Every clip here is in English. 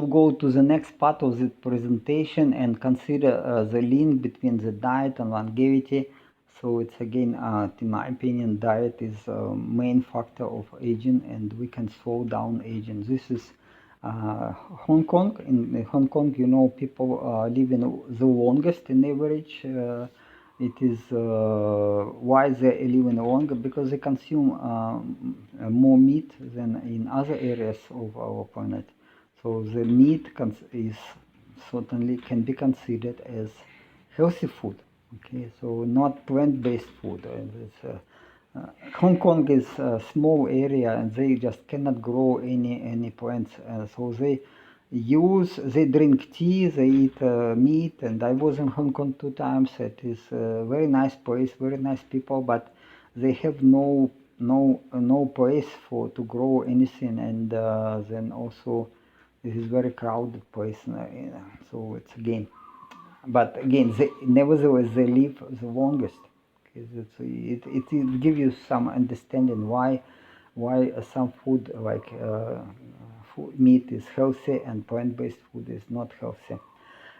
will go to the next part of the presentation and consider the link between the diet and longevity. So it's again, in my opinion, diet is a main factor of aging, and we can slow down aging. This is Hong Kong. In Hong Kong, you know, people live in the longest in average. It is why they live in longer, because they consume more meat than in other areas of our planet. So the meat is certainly can be considered as healthy food. Okay, so not plant-based food. Hong Kong is a small area, and they just cannot grow any plants. So they drink tea, they eat meat. And I was in Hong Kong 2 times. It is a very nice place, very nice people, but they have no place to grow anything. And then also this is very crowded place. So it's again. But again, nevertheless, they live the longest. It gives you some understanding why some food like meat is healthy and plant-based food is not healthy.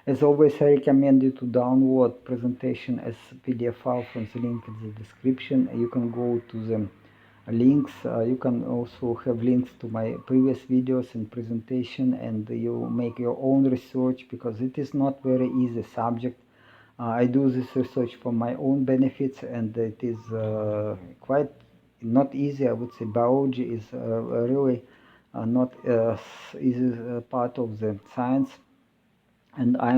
As always, I recommend you to download presentation as PDF file from the link in the description. You can go to the links. You can also have links to my previous videos and presentation, and you make your own research, because it is not very easy subject. I do this research for my own benefits, and it is quite not easy. I would say biology is really not easy part of the science, and I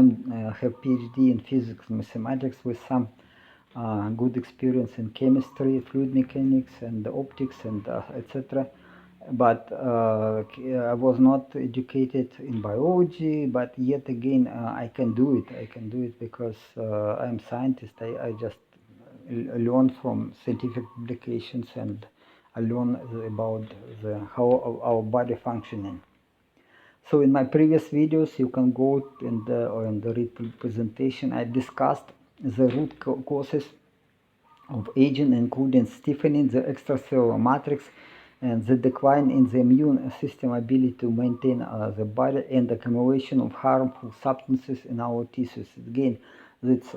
have PhD in physics and mathematics with some good experience in chemistry, fluid mechanics, and optics, and etc. But I was not educated in biology, but yet again I can do it. I can do it because I'm a scientist. I just learn from scientific publications, and I learn about how our body functioning. So in my previous videos, you can go in the presentation. I discussed the root causes of aging, including stiffening the extracellular matrix and the decline in the immune system ability to maintain the body, and accumulation of harmful substances in our tissues. That's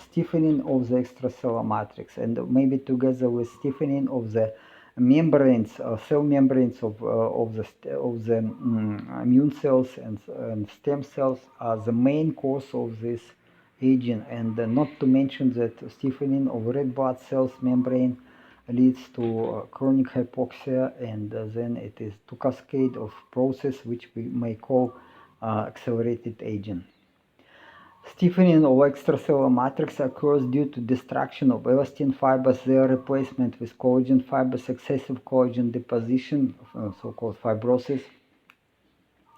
stiffening of the extracellular matrix, and maybe together with stiffening of the membranes, cell membranes of the immune cells and stem cells are the main cause of this aging. And not to mention that stiffening of red blood cells membrane leads to chronic hypoxia, and then it is to cascade of process which we may call accelerated aging. Stiffening of extracellular matrix occurs due to destruction of elastin fibers, their replacement with collagen fibers, excessive collagen deposition, so-called fibrosis,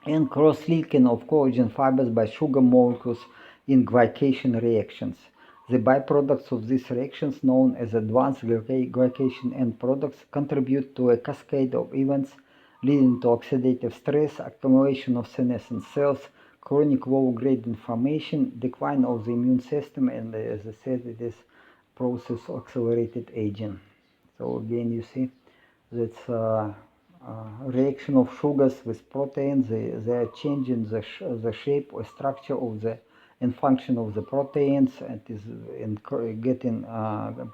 and cross-linking of collagen fibers by sugar molecules in glycation reactions. The byproducts of these reactions, known as advanced glycation end products, contribute to a cascade of events leading to oxidative stress, accumulation of senescent cells, chronic low-grade inflammation, decline of the immune system, and as I said, it is process of accelerated aging. So again, you see that's reaction of sugars with proteins. They are changing the shape or structure of the and function of the proteins. It is getting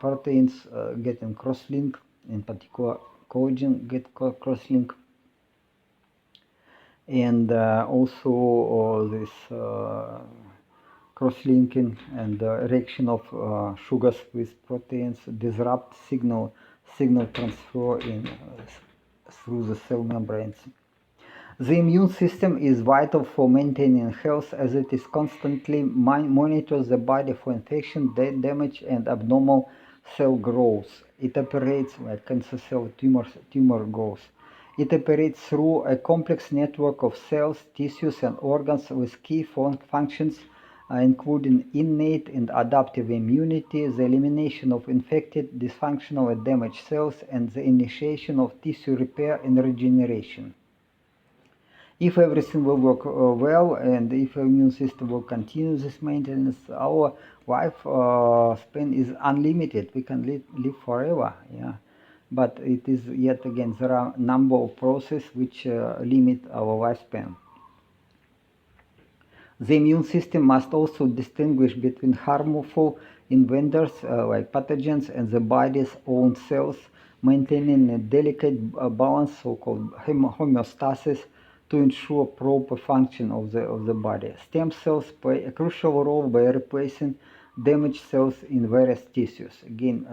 proteins getting cross-linked, in particular collagen get cross-linked. And also this cross-linking and reaction of sugars with proteins disrupt signal transfer through the cell membranes. The immune system is vital for maintaining health, as it is constantly monitors the body for infection, damage, and abnormal cell growth. It operates like cancer cell tumor growth. It operates through a complex network of cells, tissues, and organs with key functions, including innate and adaptive immunity, the elimination of infected, dysfunctional, and damaged cells, and the initiation of tissue repair and regeneration. If everything will work well, and if the immune system will continue this maintenance, our life span is unlimited. We can live forever. Yeah. But it is, yet again, there are a number of processes which limit our lifespan. The immune system must also distinguish between harmful invaders like pathogens and the body's own cells, maintaining a delicate balance, so-called homeostasis, to ensure proper function of the body. Stem cells play a crucial role by replacing damaged cells in various tissues. Again,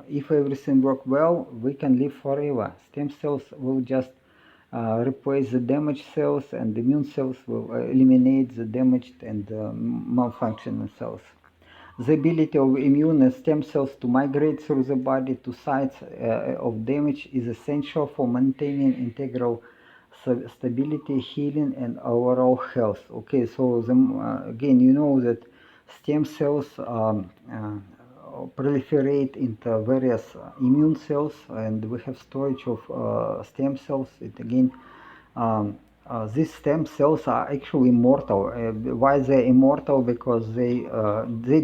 if everything works well, we can live forever. Stem cells will just replace the damaged cells, and the immune cells will eliminate the damaged and malfunctioning cells. The ability of immune stem cells to migrate through the body to sites of damage is essential for maintaining integral stability, healing, and overall health. Okay, so again, you know that stem cells proliferate into various immune cells, and we have storage of stem cells. These stem cells are actually immortal. Why they're immortal? Because they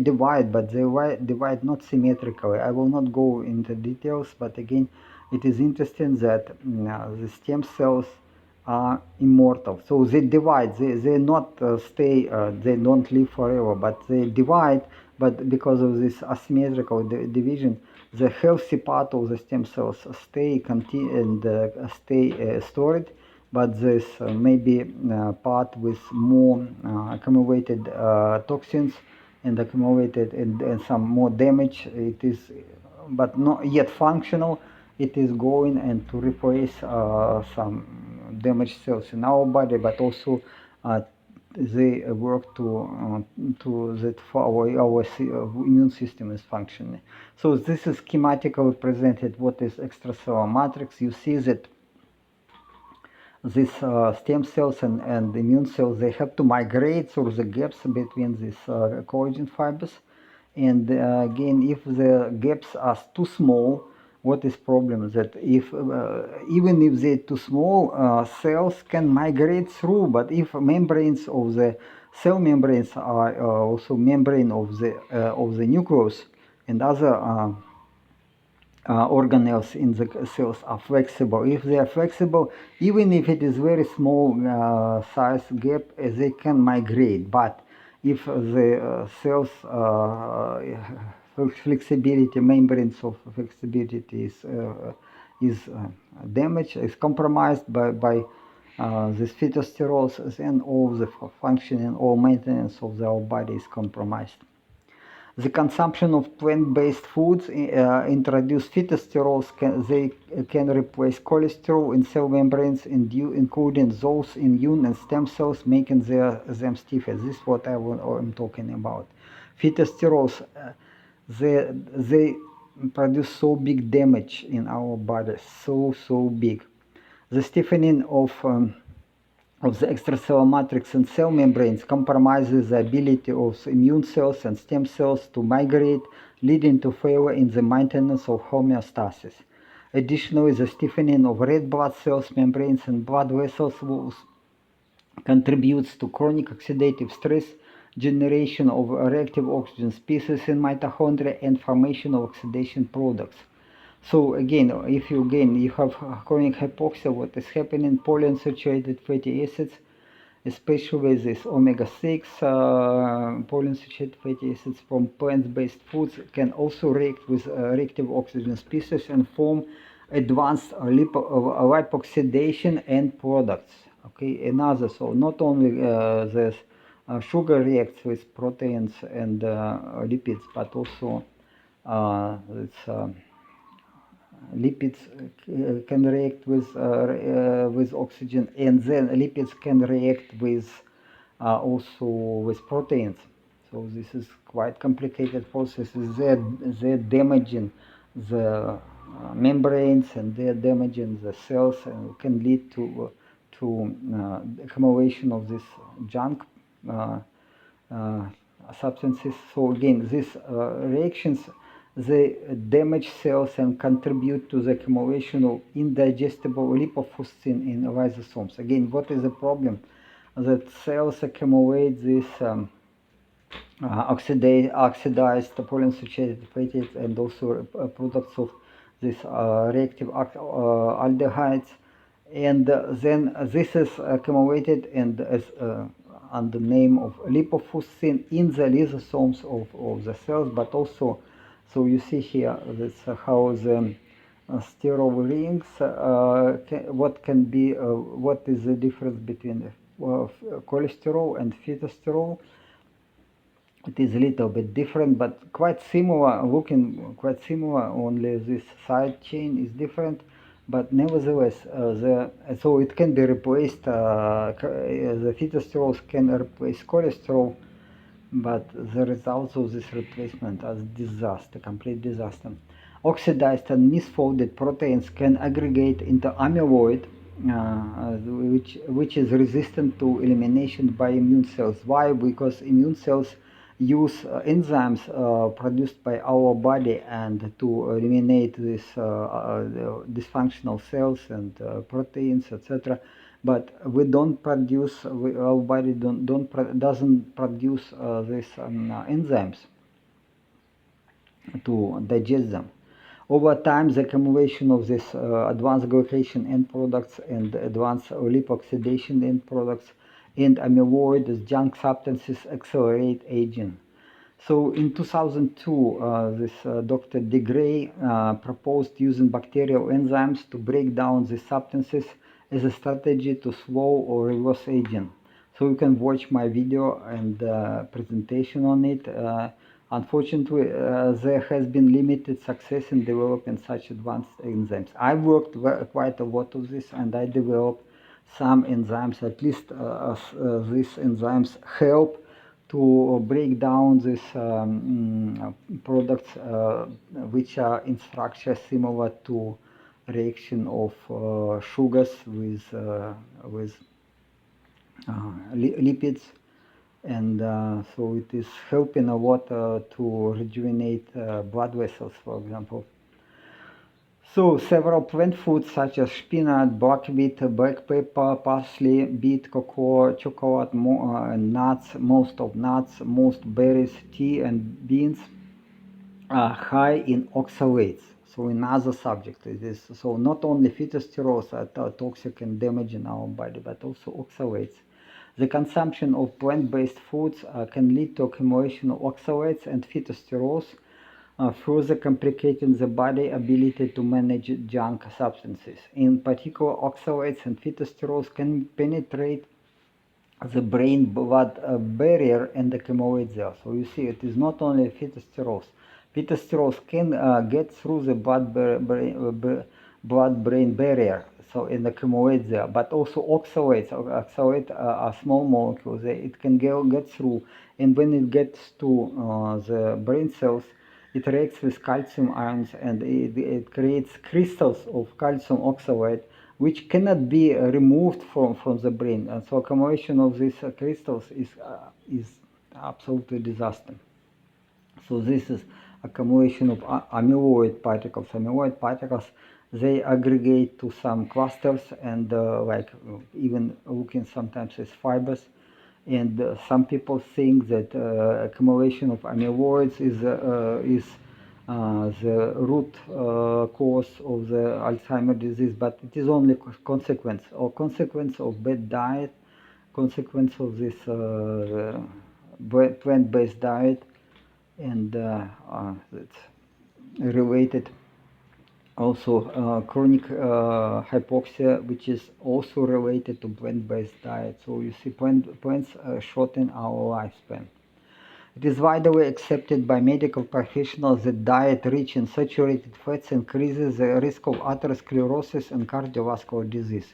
divide, but they divide not symmetrically. I will not go into details, but again, it is interesting that the stem cells are immortal. So they divide. They not stay. They don't live forever, but they divide. But because of this asymmetrical division, the healthy part of the stem cells stay stored, but this maybe part with more accumulated toxins and accumulated and some more damage. It is, but not yet functional. It is going and to replace some damaged cells in our body, but also they work to that our immune system is functioning. So this is schematically presented what is extracellular matrix. You see that these stem cells and immune cells, they have to migrate through the gaps between these collagen fibers. And again, if the gaps are too small, what is problem? That if even if they're too small, cells can migrate through. But if membranes of the cell membranes are also membrane of the nucleus and other organelles in the cells are flexible. If they are flexible, even if it is very small size gap, they can migrate. But if the cells flexibility, membranes of flexibility is damaged, is compromised by these phytosterols, then all the functioning or maintenance of our body is compromised. The consumption of plant-based foods introduce phytosterols. They can replace cholesterol in cell membranes, including those in immune and stem cells, making them stiffer. This is what I'm talking about. Phytosterols, they produce so big damage in our body, so big. The stiffening of the extracellular matrix and cell membranes compromises the ability of immune cells and stem cells to migrate, leading to failure in the maintenance of homeostasis. Additionally, the stiffening of red blood cells, membranes, and blood vessels walls contributes to chronic oxidative stress, generation of reactive oxygen species in mitochondria, and formation of oxidation products. So again, if you have chronic hypoxia, what is happening? Polyunsaturated fatty acids, especially this omega-6 polyunsaturated fatty acids from plant-based foods, can also react with reactive oxygen species and form advanced lipoxidation end products. Okay, another, so not only the sugar reacts with proteins and lipids, but also lipids can react with oxygen, and then lipids can react with also with proteins. So this is quite complicated processes. They're damaging the membranes, and they're damaging the cells, and can lead to accumulation of this junk substances. So again, these reactions, they damage cells and contribute to the accumulation of indigestible lipofuscin in lysosomes. Again, what is the problem? That cells accumulate this oxidized polyunsaturated fatty acids and also products of this reactive aldehydes, and then this is accumulated and as under name of lipofuscin in the lysosomes of the cells, but also, so you see here, that's how the sterol rings, what is the difference between cholesterol and phytosterol. It is a little bit different, but quite similar, looking quite similar, only this side chain is different. But nevertheless, so it can be replaced, the phytosterols can replace cholesterol, but the results of this replacement are disaster, complete disaster. Oxidized and misfolded proteins can aggregate into amyloid, which is resistant to elimination by immune cells. Why? Because immune cells use enzymes produced by our body and to eliminate these dysfunctional cells and proteins, etc. But we don't produce, our body doesn't produce these enzymes to digest them. Over time, the accumulation of this advanced glycation end products and advanced lipoxidation end products and amyloid as junk substances accelerate aging. So in 2002, this Dr. De Grey proposed using bacterial enzymes to break down these substances as a strategy to slow or reverse aging. So you can watch my video and presentation on it. Unfortunately, there has been limited success in developing such advanced enzymes. I worked quite a lot of this, and I developed some enzymes. At least these enzymes help to break down these products which are in structure similar to reaction of sugars with lipids, and so it is helping a lot to rejuvenate blood vessels, for example. So several plant foods such as spinach, buckwheat, black pepper, parsley, beet, cocoa, chocolate, nuts, most berries, tea and beans are high in oxalates. So another subject is this. So not only phytosterols are toxic and damaging our body, but also oxalates. The consumption of plant-based foods can lead to accumulation of oxalates and phytosterols, further complicating the body's ability to manage junk substances. In particular, oxalates and phytosterols can penetrate the brain-blood barrier and accumulate there. So you see, it is not only phytosterols. Phytosterols can get through the blood-brain barrier, so and accumulate there. But also oxalates. Oxalates are small molecules. It can get through, and when it gets to the brain cells, it reacts with calcium ions, and it creates crystals of calcium oxalate, which cannot be removed from the brain. And so accumulation of these crystals is absolutely disaster. So this is accumulation of amyloid particles. Amyloid particles, they aggregate to some clusters and like even looking sometimes as fibers. And some people think that accumulation of amyloids is the root cause of the Alzheimer's disease, but it is only consequence of bad diet, consequence of this plant-based diet, and it's related also chronic hypoxia, which is also related to plant-based diet. So you see, plants shorten our lifespan. It is widely accepted by medical professionals that diet rich in saturated fats increases the risk of atherosclerosis and cardiovascular disease.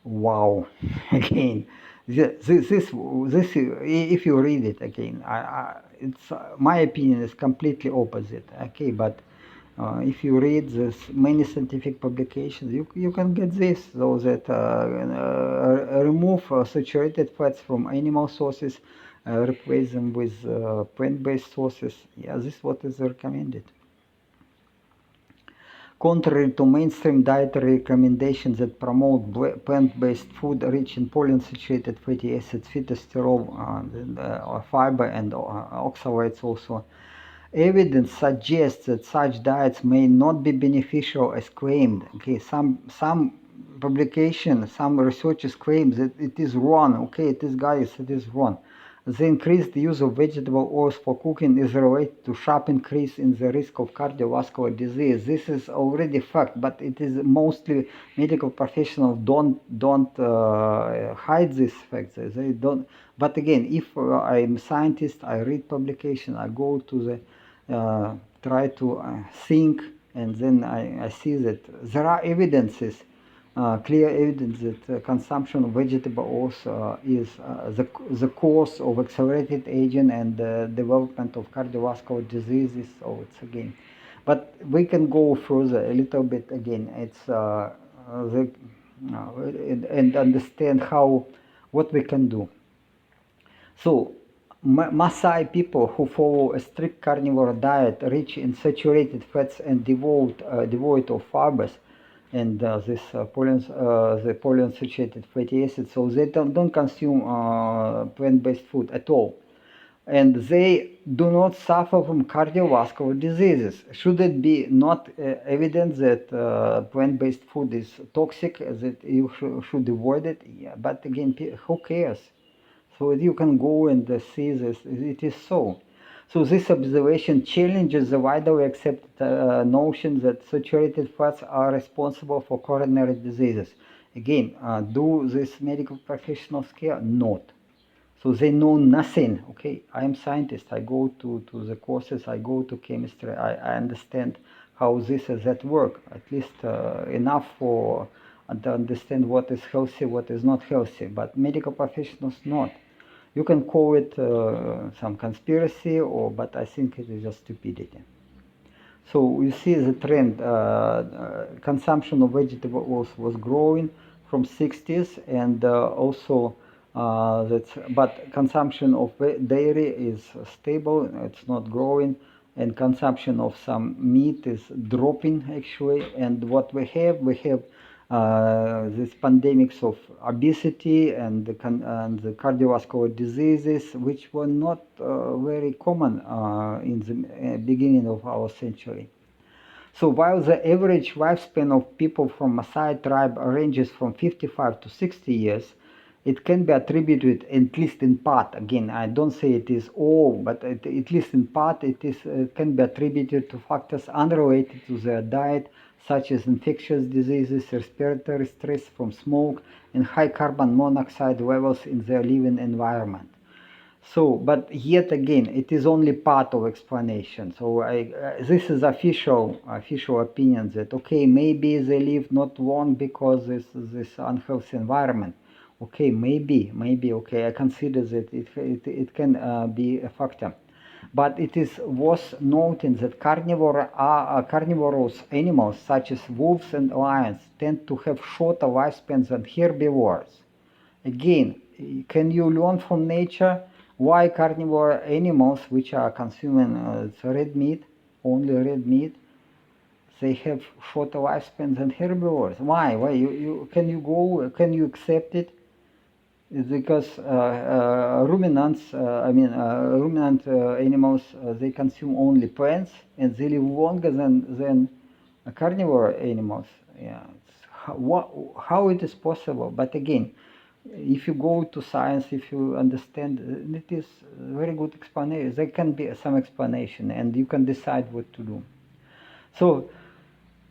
Wow! Again, this if you read it again, it's my opinion is completely opposite. Okay, but if you read this many scientific publications, you can get this, so that remove saturated fats from animal sources, replace them with plant-based sources. Yeah, this is what is recommended. Contrary to mainstream dietary recommendations that promote plant-based food rich in polyunsaturated fatty acids, phytosterol, fiber, and oxalates also, evidence suggests that such diets may not be beneficial as claimed. Okay, some publication, some researchers claim that it is wrong. Okay, it is, guys, it is wrong. The increased use of vegetable oils for cooking is related to sharp increase in the risk of cardiovascular disease. This is already fact, but it is mostly medical professionals don't hide this fact. They don't. But again, if I'm a scientist, I read publication, I go to the try to think, and then I see that there are evidences. Clear evidence that consumption of vegetable oils is the cause of accelerated aging and development of cardiovascular diseases. So it's again, but we can go further a little bit again. It's and understand what we can do. So Maasai people who follow a strict carnivore diet rich in saturated fats and devoid of fibers and the polyunsaturated fatty acids, so they don't consume plant-based food at all. And they do not suffer from cardiovascular diseases. Should it be not evident that plant-based food is toxic, that you should avoid it? Yeah, but again, who cares? So you can go and see this, it is so. So this observation challenges the widely accepted notion that saturated fats are responsible for coronary diseases. Again, do these medical professionals care? Not. So they know nothing. Okay, I am scientist. I go to the courses. I go to chemistry. I understand how this and that work. At least enough for to understand what is healthy, what is not healthy. But medical professionals not. You can call it some conspiracy, but I think it is just stupidity. So you see the trend. Consumption of vegetable oils was growing from 60s, and also but consumption of dairy is stable. It's not growing, and consumption of some meat is dropping actually. And what we have this pandemics of obesity and the cardiovascular diseases, which were not very common in the beginning of our century. So while the average lifespan of people from Maasai tribe ranges from 55 to 60 years, it can be attributed, at least in part, again, I don't say it is all, but at least in part, it can be attributed to factors unrelated to their diet, such as infectious diseases, respiratory stress from smoke, and high carbon monoxide levels in their living environment. So, but yet again, it is only part of explanation. So this is official opinion that, okay, maybe they live not long because this unhealthy environment. Okay, maybe, okay, I consider that it can be a factor. But it is worth noting that carnivorous animals such as wolves and lions tend to have shorter lifespans than herbivores. Again, can you learn from nature why carnivore animals, which are consuming red meat, only red meat, they have shorter lifespans than herbivores? Why? Can you accept it? It's because ruminants, ruminant animals, they consume only plants and they live longer than carnivore animals. Yeah, how it is possible? But again, if you go to science, if you understand, it is a very good explanation. There can be some explanation, and you can decide what to do. So,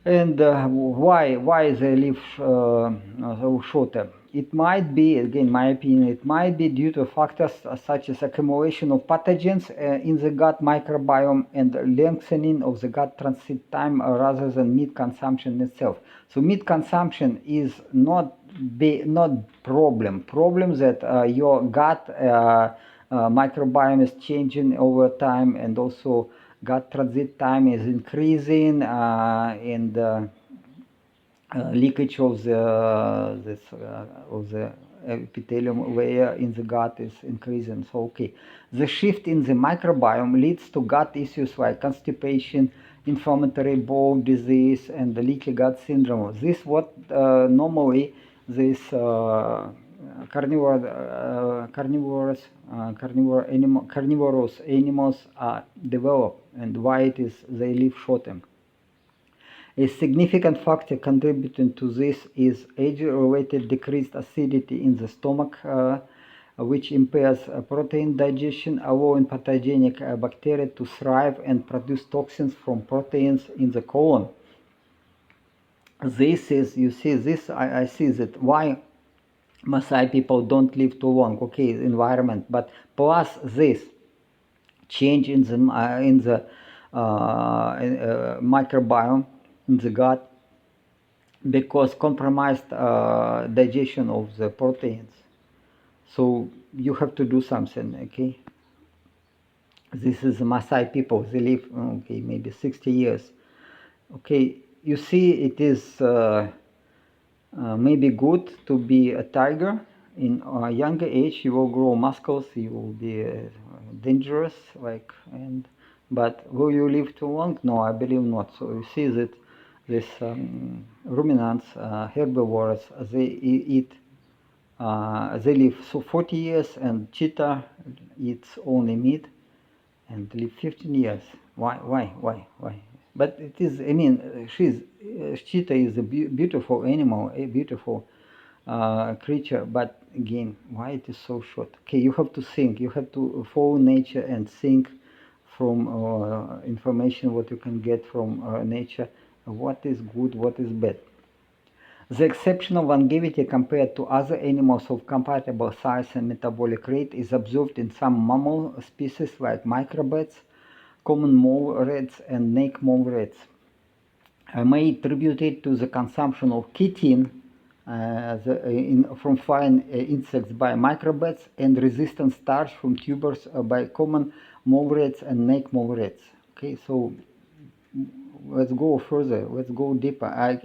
and why they live so shorter? It might be, again, my opinion, it might be due to factors such as accumulation of pathogens in the gut microbiome and lengthening of the gut transit time rather than meat consumption itself. So meat consumption is not problem that your gut microbiome is changing over time, and also gut transit time is increasing, and leakage of the epithelium layer in the gut is increasing. So okay, the shift in the microbiome leads to gut issues like constipation, inflammatory bowel disease, and the leaky gut syndrome. This what normally this carnivorous animals develop, and why it is they live shorter. A significant factor contributing to this is age-related decreased acidity in the stomach, which impairs protein digestion, allowing pathogenic bacteria to thrive and produce toxins from proteins in the colon. This is, you see, this I see that why Maasai people don't live too long. Okay, environment, but plus this change in the microbiome in the gut, because compromised digestion of the proteins. So you have to do something. Okay, this is the Maasai people. They live okay maybe 60 years. Okay, you see, it is maybe good to be a tiger. In a younger age, you will grow muscles. You will be dangerous, like, but will you live too long? No, I believe not. So you see that this ruminants, herbivores, they eat. They live 40 years, and cheetah eats only meat and live 15 years. Why? But it is, I mean, cheetah is a beautiful animal, a beautiful creature, but again, why it is so short? Okay, you have to think, you have to follow nature and think from information what you can get from nature, what is good, what is bad. The exceptional longevity compared to other animals of compatible size and metabolic rate is observed in some mammal species like microbats, common mole rats, and snake mole rats. I may attribute it to the consumption of chitin from flying insects by microbats and resistant starch from tubers by common mole rats and snake mole rats. Okay, so let's go further, let's go deeper.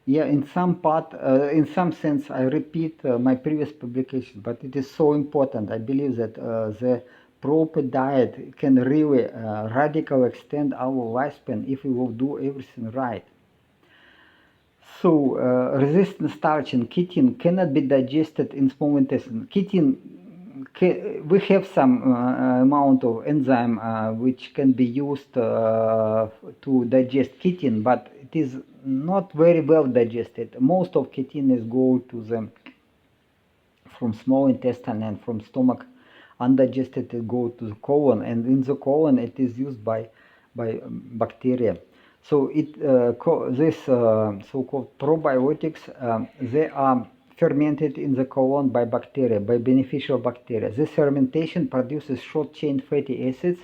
Yeah, in some sense, I repeat my previous publication, but it is so important. I believe that the proper diet can really radically extend our lifespan if we will do everything right. So, resistant starch and chitin cannot be digested in small intestine. Chitin, we have some amount of enzyme which can be used to digest chitin, but it is not very well digested. Most of chitin is go to the from small intestine, and from stomach undigested it go to the colon, and in the colon it is used by bacteria. So this so-called probiotics, they are fermented in the colon by bacteria, by beneficial bacteria. This fermentation produces short-chain fatty acids.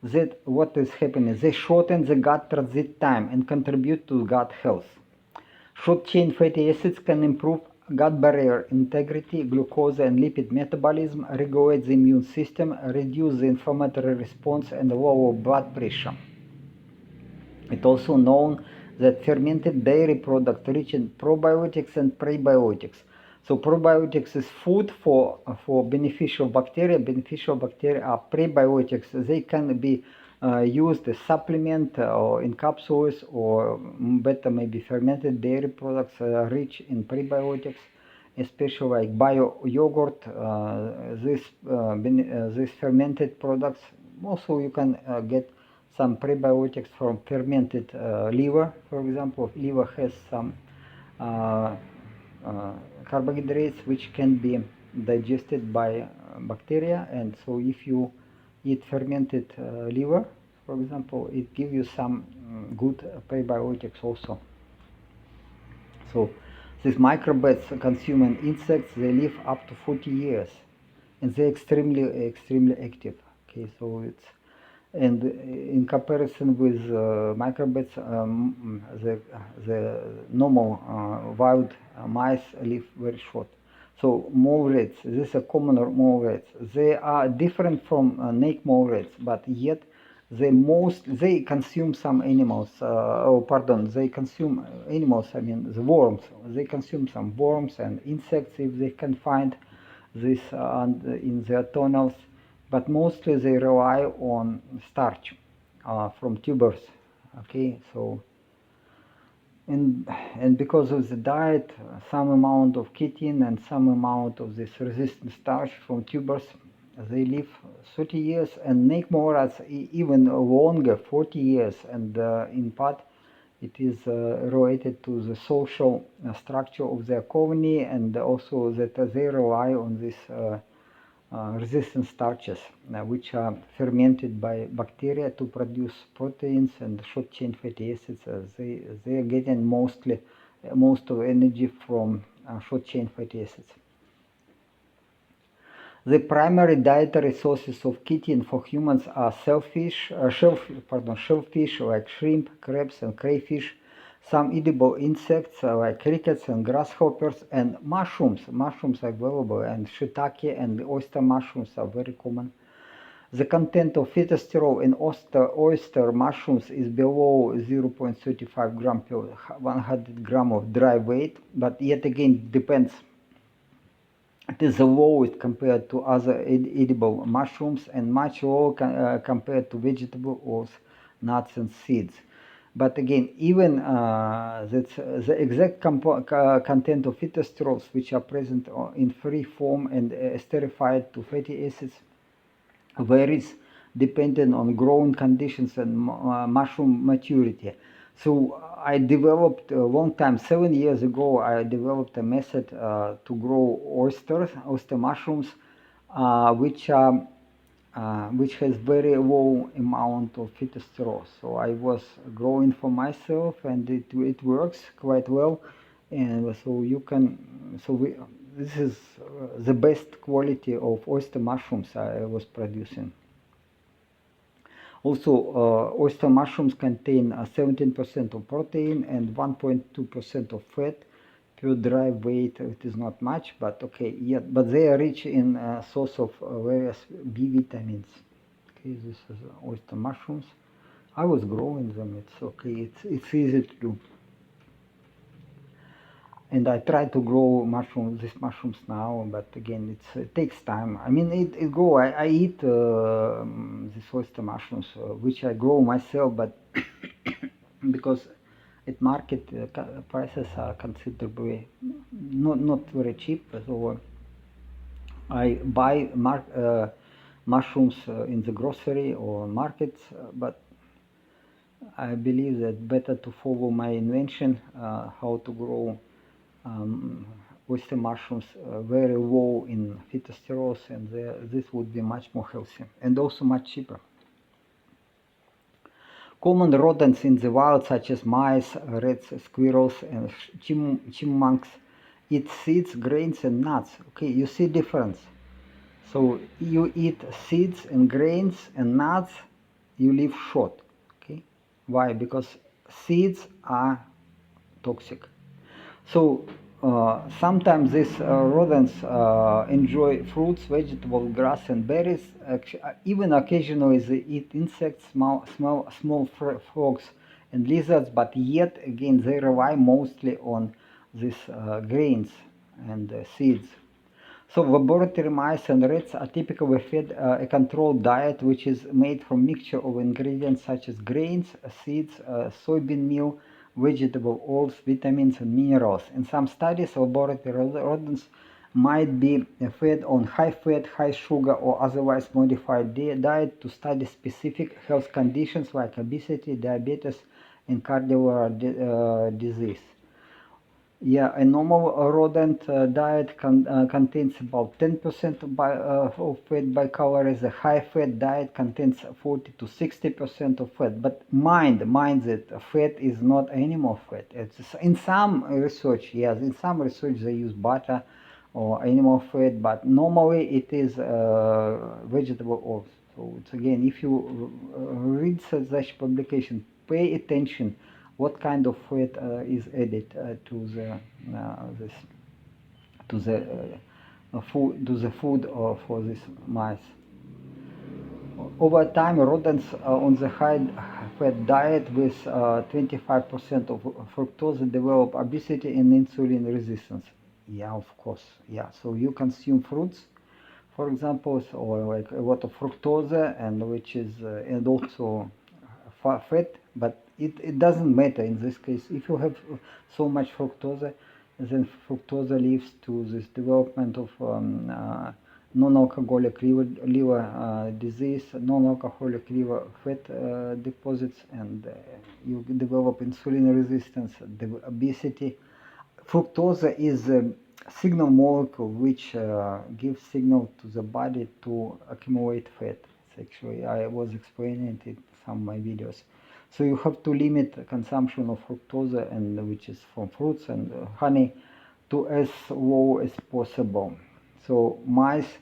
That what is happening? They shorten the gut transit time and contribute to gut health. Short-chain fatty acids can improve gut barrier integrity, glucose and lipid metabolism, regulate the immune system, reduce the inflammatory response, and lower blood pressure. It's also known that fermented dairy products rich in probiotics and prebiotics. So probiotics is food for beneficial bacteria. Beneficial bacteria are prebiotics. They can be used as supplement or in capsules, or better maybe fermented dairy products rich in prebiotics, especially like bio yogurt. These fermented products. Also, you can get some prebiotics from fermented liver. For example, liver has some carbohydrates which can be digested by bacteria, and so if you eat fermented liver, for example, it gives you some good prebiotics also. So these microbats consuming insects, they live up to 40 years, and they're extremely active. Okay, so it's, and in comparison with microbats, the normal wild mice live very short. So mole rats, these are common mole rats. They are different from snake mole rats, but yet they consume some animals. They consume animals. I mean the worms. They consume some worms and insects if they can find this in their tunnels. But mostly they rely on starch from tubers. Okay, so and because of the diet, some amount of chitin and some amount of this resistant starch from tubers, they live 30 years, and snake mole rats even longer, 40 years, and in part It is related to the social structure of their colony, and also that they rely on these resistant starches, which are fermented by bacteria to produce proteins and short-chain fatty acids. They are getting most of energy from short-chain fatty acids. The primary dietary sources of chitin for humans are shellfish like shrimp, crabs, and crayfish, some edible insects like crickets and grasshoppers, and mushrooms. Mushrooms are available, and shiitake and oyster mushrooms are very common. The content of phytosterol in oyster mushrooms is below 0.35 gram per 100 gram of dry weight, but yet again depends. It is the lowest compared to other edible mushrooms and much lower compared to vegetable oils, nuts, and seeds. But again, even the exact content of phytosterols, which are present in free form and esterified to fatty acids, varies depending on growing conditions and mushroom maturity. So I developed a long time, 7 years ago, I developed a method to grow oyster mushrooms, which has very low amount of phytosterol. So I was growing for myself, and it works quite well. And so this is the best quality of oyster mushrooms I was producing. Also, oyster mushrooms contain 17% of protein and 1.2% of fat per dry weight. It is not much, but okay, yeah, but they are rich in source of various B vitamins. Okay, this is oyster mushrooms. I was growing them. It's okay. It's easy to do. And I try to grow these mushrooms now, but again, it takes time. I mean, I eat these oyster mushrooms, which I grow myself, but because at market prices are considerably not very cheap, so I buy mushrooms in the grocery or markets, but I believe that better to follow my invention, how to grow oyster mushrooms very low in phytosterols, and this would be much more healthy and also much cheaper. Common rodents in the wild, such as mice, rats, squirrels, and chipmunks, eat seeds, grains, and nuts. Okay, you see difference. So you eat seeds and grains and nuts, you live short. Okay, why? Because seeds are toxic. So sometimes these rodents enjoy fruits, vegetables, grass, and berries. Even occasionally they eat insects, small frogs and lizards, but yet again they rely mostly on these grains and seeds. So laboratory mice and rats are typically fed a controlled diet, which is made from mixture of ingredients such as grains, seeds, soybean meal, vegetable oils, vitamins, and minerals. In some studies, laboratory rodents might be fed on high-fat, high-sugar, or otherwise modified diet to study specific health conditions like obesity, diabetes, and cardiovascular disease. Yeah, a normal rodent diet contains about 10% of fat by calories. A high-fat diet contains 40 to 60% of fat. But mind that fat is not animal fat. It's in some research, yes, in some research they use butter or animal fat, but normally it is vegetable oils. So it's again, if you read such publication, pay attention what kind of fat is added to the food for these mice. Over time, rodents on the high-fat diet with 25% of fructose develop obesity and insulin resistance. Yeah, of course. Yeah, so you consume fruits, for example, or like a lot of fructose, and which is and also fat, but it doesn't matter in this case. If you have so much fructose, then fructose leads to this development of non-alcoholic liver disease, non-alcoholic liver fat deposits, and you develop insulin resistance, obesity. Fructose is a signal molecule which gives signal to the body to accumulate fat. Actually, I was explaining it in some of my videos. So you have to limit consumption of fructose, and which is from fruits and honey, to as low as possible. So mice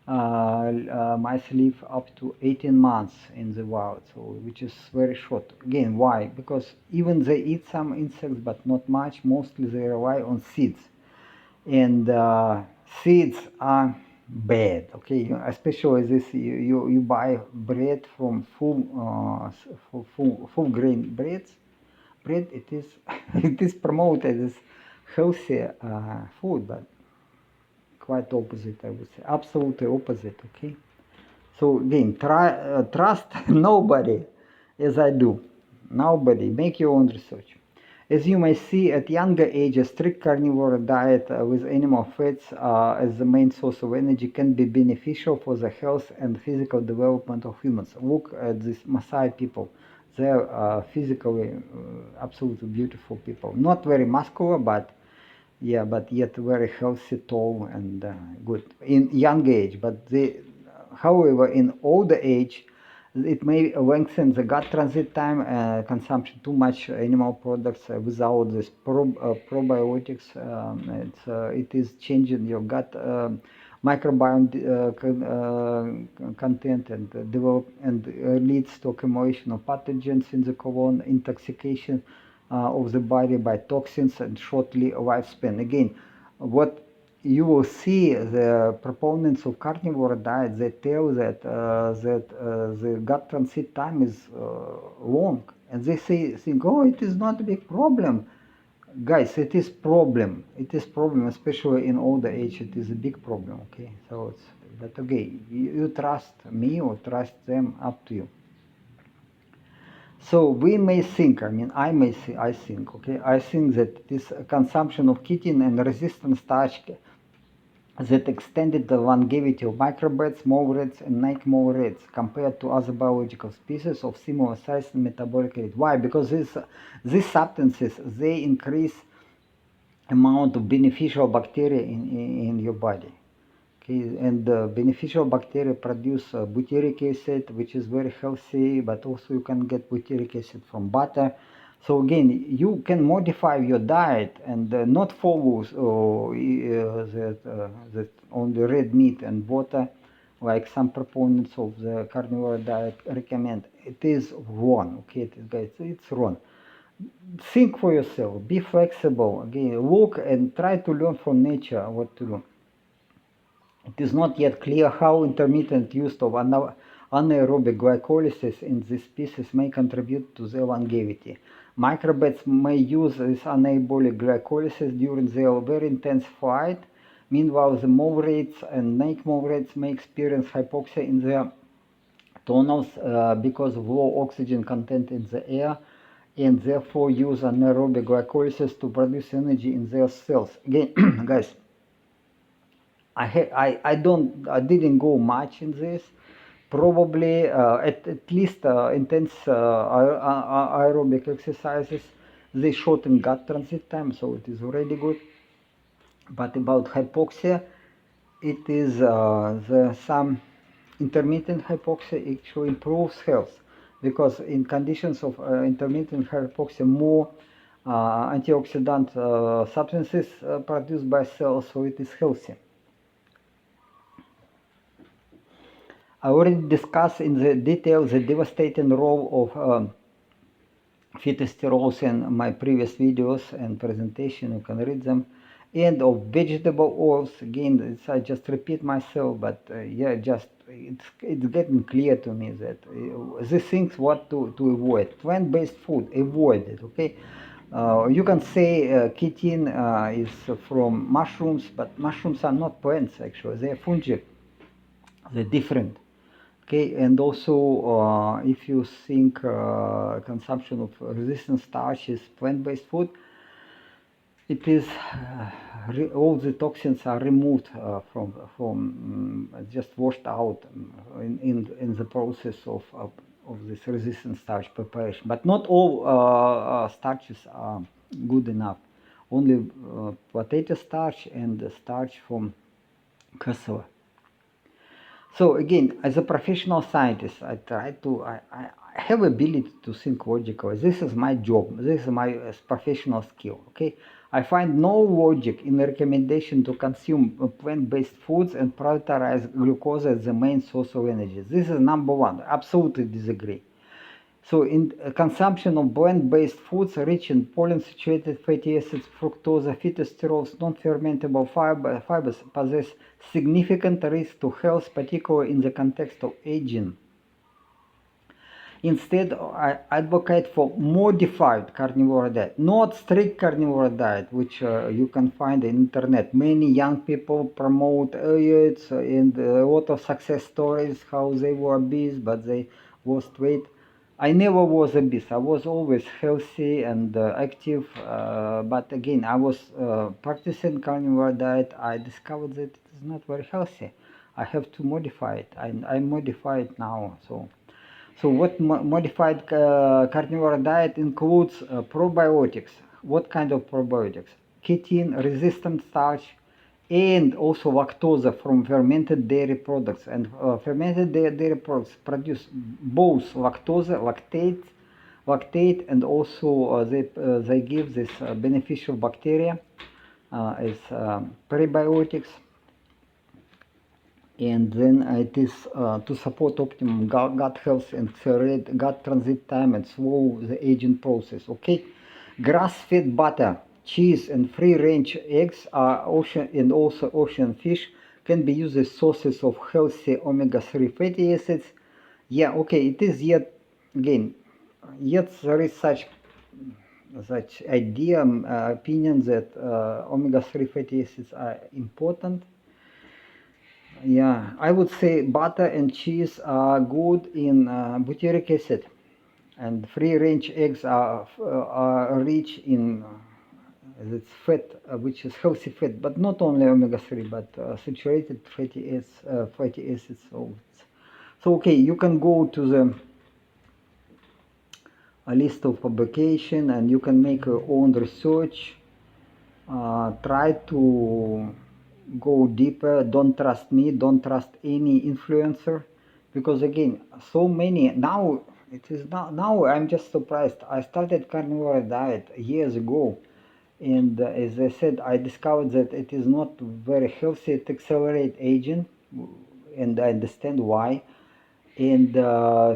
live up to 18 months in the wild, so which is very short. Again, why? Because even they eat some insects, but not much. Mostly they rely on seeds, and seeds are bad. Okay, especially this you buy bread from full grain bread. It is it is promoted as healthy food, but quite opposite, I would say, absolutely opposite. Okay, so again, trust nobody, as I do. Nobody. Make your own research. As you may see, at younger age, a strict carnivore diet with animal fats as the main source of energy can be beneficial for the health and physical development of humans. Look at these Maasai people. They're physically absolutely beautiful people. Not very muscular, but yeah, but yet very healthy, tall, and good in young age. But they, however, in older age, it may lengthen the gut transit time, consumption too much animal products without this probiotics. It is changing your gut microbiome content, and develop and leads to accumulation of pathogens in the colon, intoxication of the body by toxins, and shortly lifespan. Again, what you will see, the proponents of carnivore diet, they tell that the gut transit time is long, and they think, oh, it is not a big problem. Guys, it is problem. It is problem, especially in older age. It is a big problem. Okay, so it's, but okay, you trust me or trust them, up to you. So we may think, I mean, I think, okay, I think that this consumption of chitin and resistant starch that extended the longevity of microbats, mole rats, and night mole rats compared to other biological species of similar size and metabolic rate. Why? Because these substances, they increase amount of beneficial bacteria in your body. Okay, and beneficial bacteria produce butyric acid, which is very healthy, but also you can get butyric acid from butter. So again, you can modify your diet and not follow that only red meat and water, like some proponents of the carnivore diet recommend. It is wrong. Okay, guys, it's wrong. Think for yourself. Be flexible. Again, look and try to learn from nature what to do. It is not yet clear how intermittent use of anaerobic glycolysis in this species may contribute to their longevity. Microbats may use this anaerobic glycolysis during their very intense flight. Meanwhile, the mole rats and night mole rats may experience hypoxia in their tunnels because of low oxygen content in the air, and therefore use anaerobic glycolysis to produce energy in their cells. Again, guys, I didn't go much in this. Probably at least intense aerobic exercises, they shorten gut transit time, so it is already good. But about hypoxia, it is some intermittent hypoxia actually improves health, because in conditions of intermittent hypoxia, more antioxidant substances produced by cells, so it is healthy. I already discussed in the detail the devastating role of phytosterols in my previous videos and presentation. You can read them. And of vegetable oils. Again, I just repeat myself, but yeah, just it's getting clear to me that these things what to avoid. Plant-based food, avoid it. Okay. You can say chitin is from mushrooms, but mushrooms are not plants actually. They are fungi. They're different. Okay, and also if you think consumption of resistant starch is plant-based food, it is all the toxins are removed from just washed out in the process of this resistant starch preparation. But not all starches are good enough. Only potato starch and the starch from cassava. So again, as a professional scientist, I have ability to think logically. This is my job. This is my professional skill. Okay, I find no logic in the recommendation to consume plant-based foods and prioritize glucose as the main source of energy. This is number one. Absolutely disagree. So in consumption of plant-based foods rich in polyunsaturated fatty acids, fructose, phytosterols, non-fermentable fibers possess significant risk to health, particularly in the context of aging. Instead, I advocate for modified carnivore diet, not strict carnivore diet, which you can find in internet. Many young people promote it, and a lot of success stories how they were obese but they lost weight. I never was obese. I was always healthy and active, but again, I was practicing carnivore diet. I discovered that it is not very healthy. I have to modify it. I modify it now. So what modified carnivore diet includes probiotics. What kind of probiotics? Chitin, resistant starch, and also lactose from fermented dairy products. And fermented dairy products produce both lactate, and also they give this beneficial bacteria as prebiotics. And then it is to support optimum gut health and accelerate gut transit time and slow the aging process. Okay, grass-fed butter, cheese, and free-range eggs are also ocean fish can be used as sources of healthy omega-3 fatty acids. Yeah, okay, it is yet there is such idea, opinion that omega-3 fatty acids are important. Yeah, I would say butter and cheese are good in butyric acid, and free-range eggs are rich in this fat, which is healthy fat, but not only omega-3, but saturated fatty acids. So okay, you can go to the a list of publication, and you can make your own research. Try to go deeper. Don't trust me, don't trust any influencer, because again, so many now I'm just surprised. I started carnivore diet years ago, and as I said, I discovered that it is not very healthy. It accelerates aging, and I understand why, and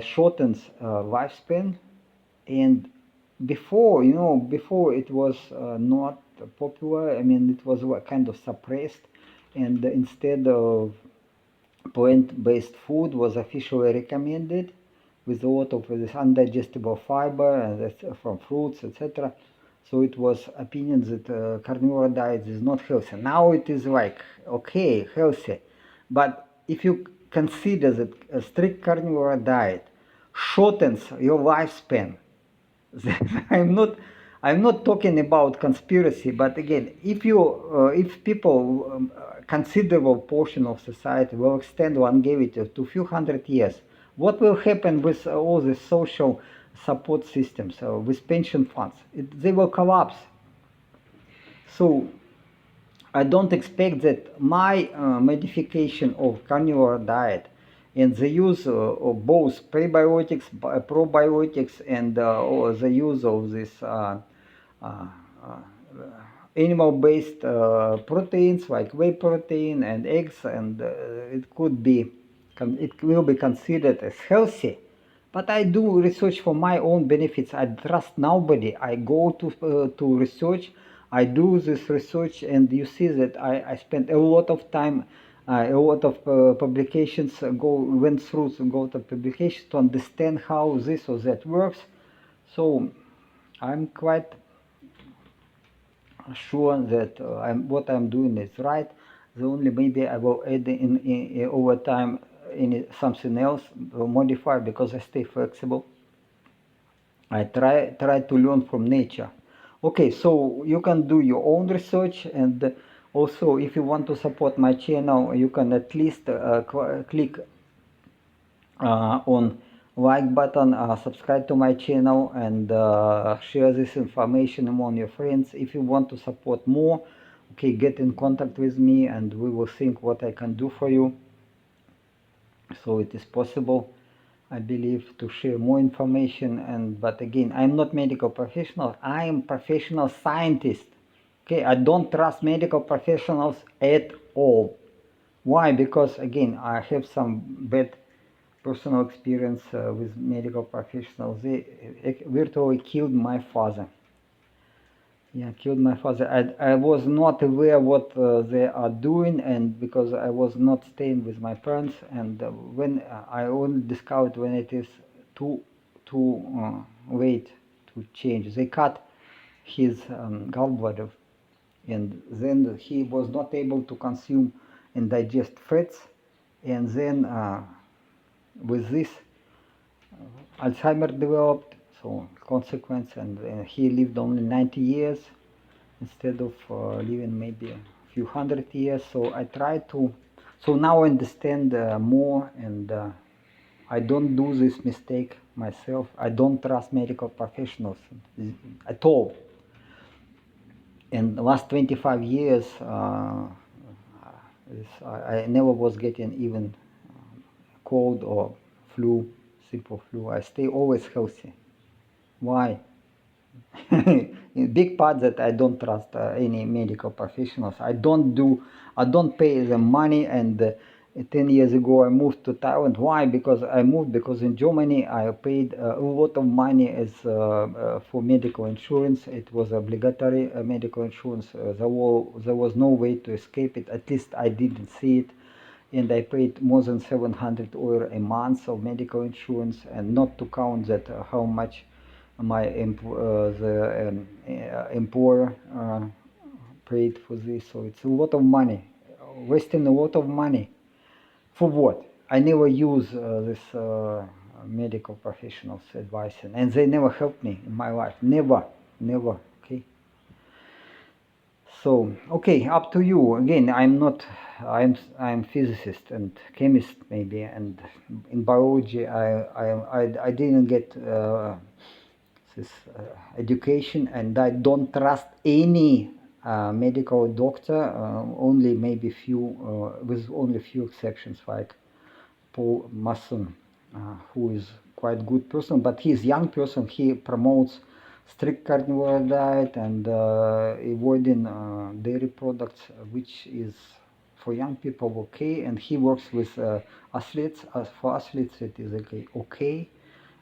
shortens lifespan. And before it was not popular. I mean, it was kind of suppressed, and instead of plant-based food was officially recommended with a lot of this undigestible fiber and that's from fruits, etc. So it was opinion that carnivore diet is not healthy. Now it is like, okay, healthy, but if you consider that a strict carnivore diet shortens your lifespan, I'm not talking about conspiracy, but again, if people, considerable portion of society will extend longevity to a few hundred years, what will happen with all the social support systems, with pension funds? They will collapse. So I don't expect that my modification of carnivore diet and the use of both prebiotics, probiotics, and the use of this animal-based proteins like whey protein and eggs, and it will be considered as healthy. But I do research for my own benefits. I trust nobody. I go to research. I do this research, and you see that I spent a lot of time, a lot of publications, went through a lot of publications to understand how this or that works. So I'm quite sure that what I'm doing is right. The only maybe I will add in over time something else, modify, because I stay flexible. I try to learn from nature. Okay, so you can do your own research, and also if you want to support my channel, you can at least click on like button, subscribe to my channel, and share this information among your friends. If you want to support more, okay, get in contact with me and we will think what I can do for you. So it is possible, I believe, to share more information. And but again, I'm not medical professional, I am professional scientist. Okay, I don't trust medical professionals at all. Why? Because again, I have some bad personal experience with medical professionals. They virtually killed my father. Yeah, killed my father. I was not aware what they are doing, and because I was not staying with my parents, and when I only discovered when it is too late to change. They cut his gallbladder, and then he was not able to consume and digest fats, and then with this Alzheimer developed, so consequence, and he lived only 90 years instead of living maybe a few hundred years. So I try to, so now I understand more, and I don't do this mistake myself. I don't trust medical professionals at all. In the last 25 years, I never was getting even cold or flu, simple flu. I stay always healthy. Why? In big part that I don't trust any medical professionals. I don't pay them money, and 10 years ago I moved to Thailand. Why? Because I moved because in Germany I paid a lot of money as for medical insurance. It was obligatory medical insurance. There was no way to escape it. At least I didn't see it. And I paid more than 700 euro a month of medical insurance, and not to count that how much my employer paid for this. So it's a lot of money, wasting a lot of money. For what? I never use this medical professionals' advice, and they never helped me in my life. Never, never. Okay. So okay, up to you. Again, I'm physicist and chemist maybe, and in biology I didn't get this education, and I don't trust any medical doctor. Only maybe few, with only few exceptions, like Paul Masson, who is quite good person, but he's young person. He promotes strict carnivore diet and avoiding dairy products, which is for young people okay. And he works with athletes. For athletes, it is okay.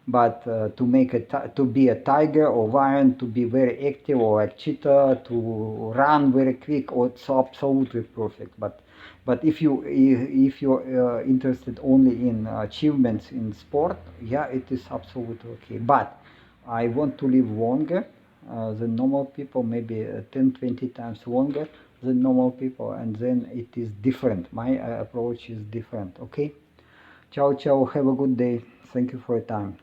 But to be a tiger or lion, to be very active, or like cheetah, to run very quick, or it's absolutely perfect. But if you're interested only in achievements in sport, yeah, it is absolutely okay. But I want to live longer than normal people, maybe 10-20 times longer than normal people, and then it is different. My approach is different. Okay. Ciao, ciao. Have a good day. Thank you for your time.